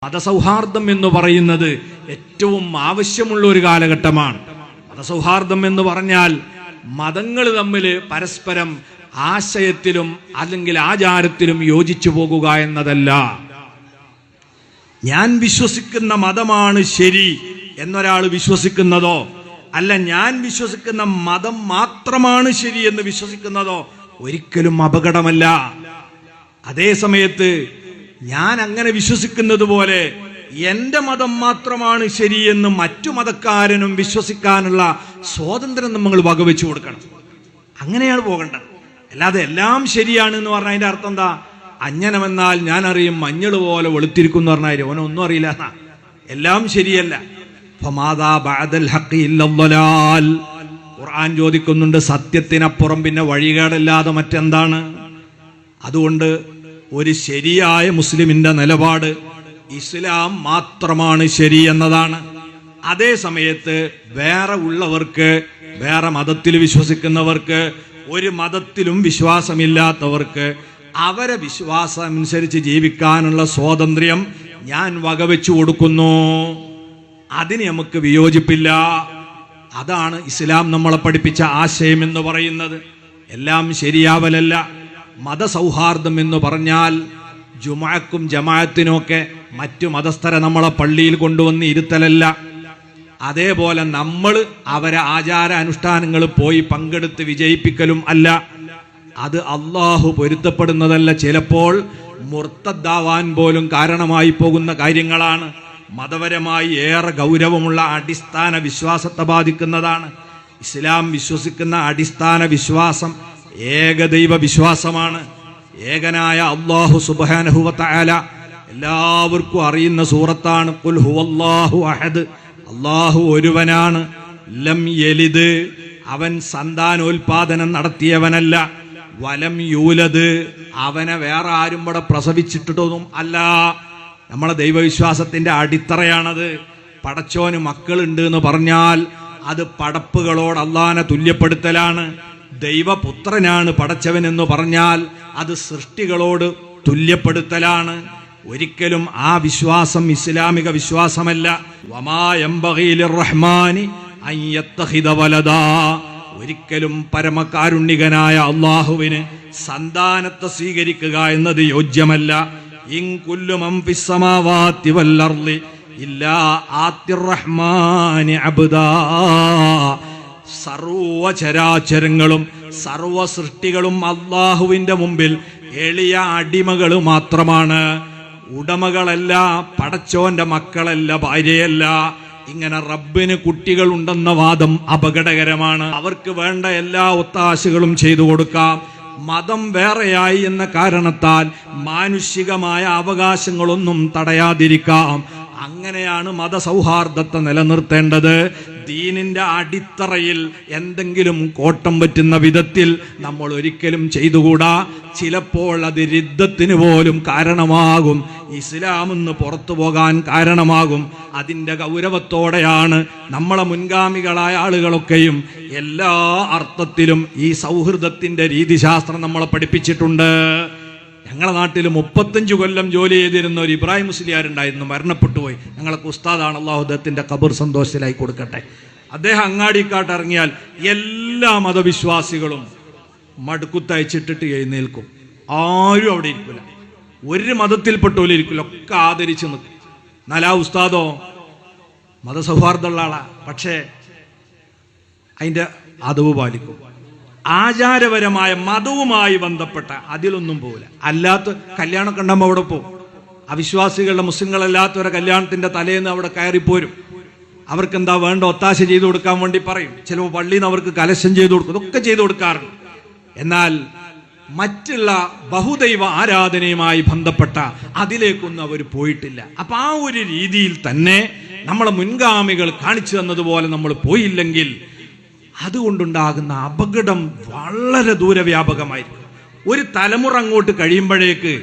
മതസൗഹാർദ്ദം എന്ന് പറയുന്നത് ഏറ്റവും ആവശ്യമുള്ള ഒരു കാലഘട്ടമാണ്. മതസൗഹാർദ്ദം എന്ന് പറഞ്ഞാൽ മതങ്ങൾ തമ്മിൽ പരസ്പരം ആശയത്തിലും അല്ലെങ്കിൽ ആചാരത്തിലും യോജിച്ചു പോകുക എന്നതല്ല. ഞാൻ വിശ്വസിക്കുന്ന മതമാണ് ശരി എന്നൊരാൾ വിശ്വസിക്കുന്നതോ, അല്ല ഞാൻ വിശ്വസിക്കുന്ന മതം മാത്രമാണ് ശരി എന്ന് വിശ്വസിക്കുന്നതോ ഒരിക്കലും അപകടമല്ല. അതേ സമയത്ത് ഞാൻ അങ്ങനെ വിശ്വസിക്കുന്നത് പോലെ എന്റെ മതം മാത്രമാണ് ശരിയെന്ന് മറ്റു മതക്കാരനും വിശ്വസിക്കാനുള്ള സ്വാതന്ത്ര്യം നമ്മൾ വകവെച്ചു കൊടുക്കണം. അങ്ങനെയാണ് പോകേണ്ടത്. അല്ലാതെ എല്ലാം ശരിയാണ് എന്ന് പറഞ്ഞാൽ അതിന്റെ അർത്ഥം എന്താ? അഞ്ജനമെന്നാൽ ഞാൻ അറിയും മഞ്ഞൾ പോലെ വെളുത്തിരിക്കും എന്ന് പറഞ്ഞാൽ ഓനൊന്നും അറിയില്ല എന്നാ. എല്ലാം ശരിയല്ല. ഖുർആൻ ചോദിക്കുന്നുണ്ട്, സത്യത്തിനപ്പുറം പിന്നെ വഴികേടല്ലാതെ മറ്റെന്താണ്? അതുകൊണ്ട് ഒരു ശരിയായ മുസ്ലിമിന്റെ നിലപാട് ഇസ്ലാം മാത്രമാണ് ശരി എന്നതാണ്. അതേ സമയത്ത് വേറെ ഉള്ളവർക്ക്, വേറെ മതത്തിൽ വിശ്വസിക്കുന്നവർക്ക്, ഒരു മതത്തിലും വിശ്വാസമില്ലാത്തവർക്ക് അവരെ വിശ്വാസം അനുസരിച്ച് ജീവിക്കാനുള്ള സ്വാതന്ത്ര്യം ഞാൻ വകവെച്ചു കൊടുക്കുന്നു. അതിന് നമുക്ക് വിയോജിപ്പില്ല. അതാണ് ഇസ്ലാം നമ്മളെ പഠിപ്പിച്ച ആശയം എന്ന് പറയുന്നത്. എല്ലാം ശരിയാവലല്ല. മതസൗഹാർദ്ദം എന്ന് പറഞ്ഞാൽ ജുമുഅക്കും ജമാഅത്തിനുമൊക്കെ മറ്റു മതസ്ഥരെ നമ്മളെ പള്ളിയിൽ കൊണ്ടുവന്ന് ഇരുത്തലല്ല. അതേപോലെ നമ്മൾ അവരെ ആചാര അനുഷ്ഠാനങ്ങൾ പോയി പങ്കെടുത്ത് വിജയിപ്പിക്കലും അല്ല. അത് അള്ളാഹു പൊരുത്തപ്പെടുന്നതല്ല. ചിലപ്പോൾ മുർത്തദ്ദാവാൻ പോലും കാരണമായി പോകുന്ന കാര്യങ്ങളാണ്. മതപരമായി ഏറെ ഗൗരവമുള്ള അടിസ്ഥാന വിശ്വാസത്തെ ബാധിക്കുന്നതാണ്. ഇസ്ലാം വിശ്വസിക്കുന്ന അടിസ്ഥാന വിശ്വാസം ഏകദൈവ വിശ്വാസമാണ്. ഏകനായ അല്ലാഹു സുബ്ഹാനഹു വ തആല എല്ലാവർക്കും അറിയുന്ന സൂറത്താണ്. ഖുൽ ഹുവല്ലാഹു അഹദ്, അല്ലാഹു ഒരുവനാണ്. ലം യലിദ്, അവൻ സന്താനോൽപാദനം നടത്തിയവനല്ല. വലം യൂലദ്, അവനെ വേറെ ആരും ഇവിടെ പ്രസവിച്ചിട്ടൊന്നും അല്ല. നമ്മളെ ദൈവവിശ്വാസത്തിന്റെ അടിത്തറയാണത്. പടച്ചോന് മക്കളുണ്ട് എന്ന് പറഞ്ഞാൽ അത് പടപ്പുകളോട് അള്ളാനെ തുല്യപ്പെടുത്തലാണ്. ദൈവപുത്രനാണ് പടച്ചവൻ എന്ന് പറഞ്ഞാൽ അത് സൃഷ്ടികളോട് തുല്യപ്പെടുത്തലാണ്. ഒരിക്കലും ആ വിശ്വാസം ഇസ്ലാമിക വിശ്വാസമല്ല. വമാ യംബഗീ ലിർറഹ്മാനി അൻ യത്തഖിദ വലദാ, ഒരിക്കലും പരമകാരുണ്യകനായ അല്ലാഹുവിന് സന്താനത്തെ സ്വീകരിക്കുക എന്നത് യോജ്യമല്ല. ഇൻ കുല്ലു മൻ ഫിസ് സമാവാതി വൽ അർളി ഇല്ലാ ആതിർ റഹ്മാനി അബ്ദാ, സർവചരാചരങ്ങളും സർവ സൃഷ്ടികളും അള്ളാഹുവിന്റെ മുമ്പിൽ എളിയ അടിമകൾ മാത്രമാണ്. ഉടമകളല്ല, പടച്ചോന്റെ മക്കളല്ല, ഭാര്യയല്ല. ഇങ്ങനെ റബ്ബിന് കുട്ടികൾ ഉണ്ടെന്ന വാദം അപകടകരമാണ്. അവർക്ക് വേണ്ട എല്ലാ ഒത്താശകളും ചെയ്തു കൊടുക്കാം. മതം വേറെയായി എന്ന കാരണത്താൽ മാനുഷികമായ അവകാശങ്ങളൊന്നും തടയാതിരിക്കാം. അങ്ങനെയാണ് മതസൗഹാർദ്ദത്തെ നിലനിർത്തേണ്ടത്. ദീനിന്റെ അടിത്തറയിൽ എന്തെങ്കിലും കോട്ടം പറ്റുന്ന വിധത്തിൽ നമ്മൾ ഒരിക്കലും ചെയ്തുകൂടാ. ചിലപ്പോൾ അത് രിദ്ദത്തിന് പോലും കാരണമാകും, ഇസ്ലാമെന്ന് പുറത്തു പോകാൻ കാരണമാകും. അതിൻ്റെ ഗൗരവത്തോടെയാണ് നമ്മളെ മുൻഗാമികളായ ആളുകളൊക്കെയും എല്ലാ അർത്ഥത്തിലും ഈ സൗഹൃദത്തിന്റെ രീതിശാസ്ത്രം നമ്മളെ പഠിപ്പിച്ചിട്ടുണ്ട്. ഞങ്ങളുടെ നാട്ടിൽ 35 കൊല്ലം ജോലി ചെയ്തിരുന്ന ഒരു ഇബ്രാഹിം മുസ്ലിയാരുണ്ടായിരുന്നു, മരണപ്പെട്ടു പോയി. ഞങ്ങളൊക്കെ ഉസ്താദാണ്, അള്ളാഹു അദ്ദേഹത്തിന്റെ ഖബർ സന്തോഷത്തിലായി കൊടുക്കട്ടെ. അദ്ദേഹം അങ്ങാടിക്കാട്ട് ഇറങ്ങിയാൽ എല്ലാ മതവിശ്വാസികളും മടുക്കുത്തയച്ചിട്ടിട്ട് എഴുന്നേൽക്കും. ആരും അവിടെ ഇരിക്കില്ല, ഒരു മതത്തിൽപ്പെട്ടോലും ഇരിക്കില്ല, ഒക്കെ ആദരിച്ച് നിൽക്കും. എന്നാലാ ഉസ്താദോ മതസൗഹാർദ്ദമുള്ള ആളാ, പക്ഷേ അതിൻ്റെ അതവ് പാലിക്കും. ആചാരപരമായ മതവുമായി ബന്ധപ്പെട്ട അതിലൊന്നും പോകില്ല. അല്ലാത്ത കല്യാണമൊക്കെ ഉണ്ടാകുമ്പോൾ അവിടെ പോകും. അവിശ്വാസികളുടെ മുസ്ലിങ്ങളല്ലാത്തവരെ കല്യാണത്തിന്റെ തലേന്ന് അവിടെ കയറിപ്പോരും. അവർക്ക് എന്താ വേണ്ട ഒത്താശ ചെയ്തു കൊടുക്കാൻ വേണ്ടി പറയും. ചിലപ്പോൾ പള്ളിയിൽ നിന്ന് അവർക്ക് കലശം ചെയ്തു കൊടുക്കും, ഇതൊക്കെ ചെയ്തു കൊടുക്കാറുണ്ട്. എന്നാൽ മറ്റുള്ള ബഹുദൈവ ആരാധനയുമായി ബന്ധപ്പെട്ട അതിലേക്കൊന്നും അവർ പോയിട്ടില്ല. അപ്പൊ ആ ഒരു രീതിയിൽ തന്നെ നമ്മളെ മുൻഗാമികൾ കാണിച്ചു തന്നതുപോലെ നമ്മൾ പോയില്ലെങ്കിൽ അതുകൊണ്ടുണ്ടാകുന്ന അപകടം വളരെ ദൂരവ്യാപകമായിരിക്കും. ഒരു തലമുറ അങ്ങോട്ട് കഴിയുമ്പോഴേക്ക്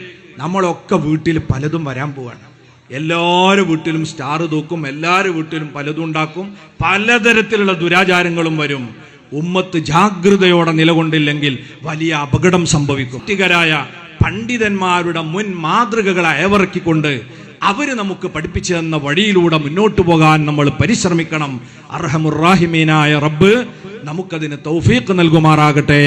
നമ്മളൊക്കെ വീട്ടിൽ പലതും വരാൻ പോവാണ്. എല്ലാവരും വീട്ടിലും സ്റ്റാർ തൂക്കും, എല്ലാവരും വീട്ടിലും പലതും ഉണ്ടാക്കും, പലതരത്തിലുള്ള ദുരാചാരങ്ങളും വരും. ഉമ്മത്ത് ജാഗ്രതയോടെ നിലകൊണ്ടില്ലെങ്കിൽ വലിയ അപകടം സംഭവിക്കും. കുട്ടികരായ പണ്ഡിതന്മാരുടെ മുൻ മാതൃകകളെ അയവിറക്കിക്കൊണ്ട് അവര് നമുക്ക് പഠിപ്പിച്ചു തന്ന വഴിയിലൂടെ മുന്നോട്ട് പോകാൻ നമ്മൾ പരിശ്രമിക്കണം. അർഹമുർ റാഹിമീനായ റബ്ബ് നമുക്കതിന് തൗഫീഖ് നൽകുമാറാകട്ടെ.